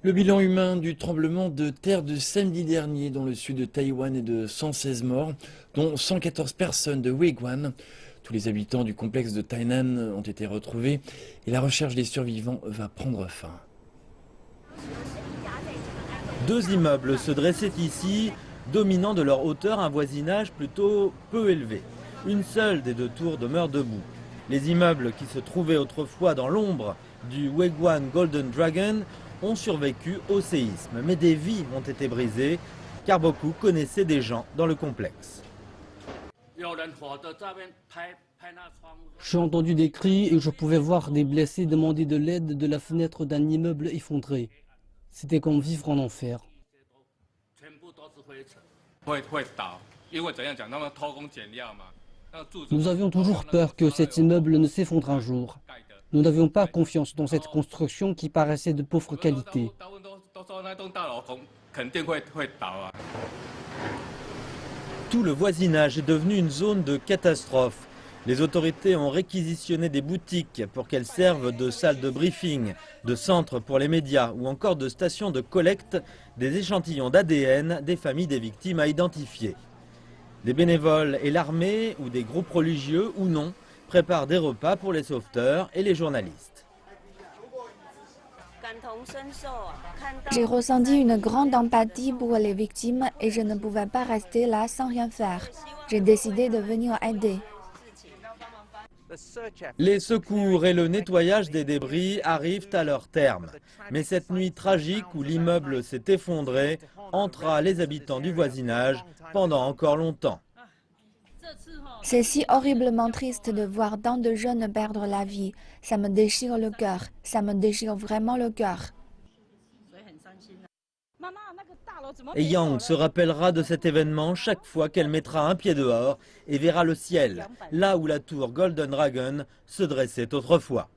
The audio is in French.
Le bilan humain du tremblement de terre de samedi dernier dans le sud de Taïwan est de 116 morts, dont 114 personnes de Huiguan. Tous les habitants du complexe de Tainan ont été retrouvés et la recherche des survivants va prendre fin. Deux immeubles se dressaient ici, dominant de leur hauteur un voisinage plutôt peu élevé. Une seule des deux tours demeure debout. Les immeubles qui se trouvaient autrefois dans l'ombre du Huiguan Golden Dragon ont survécu au séisme. Mais des vies ont été brisées, car beaucoup connaissaient des gens dans le complexe. J'ai entendu des cris et je pouvais voir des blessés demander de l'aide de la fenêtre d'un immeuble effondré. C'était comme vivre en enfer. Nous avions toujours peur que cet immeuble ne s'effondre un jour. Nous n'avions pas confiance dans cette construction qui paraissait de pauvre qualité. Tout le voisinage est devenu une zone de catastrophe. Les autorités ont réquisitionné des boutiques pour qu'elles servent de salles de briefing, de centres pour les médias ou encore de stations de collecte des échantillons d'ADN des familles des victimes à identifier. Des bénévoles et l'armée ou des groupes religieux ou non préparent des repas pour les sauveteurs et les journalistes. J'ai ressenti une grande empathie pour les victimes et je ne pouvais pas rester là sans rien faire. J'ai décidé de venir aider. Les secours et le nettoyage des débris arrivent à leur terme. Mais cette nuit tragique où l'immeuble s'est effondré hantera les habitants du voisinage pendant encore longtemps. C'est si horriblement triste de voir tant de jeunes perdre la vie. Ça me déchire le cœur. Ça me déchire vraiment le cœur. Et Yang se rappellera de cet événement chaque fois qu'elle mettra un pied dehors et verra le ciel, là où la tour Golden Dragon se dressait autrefois.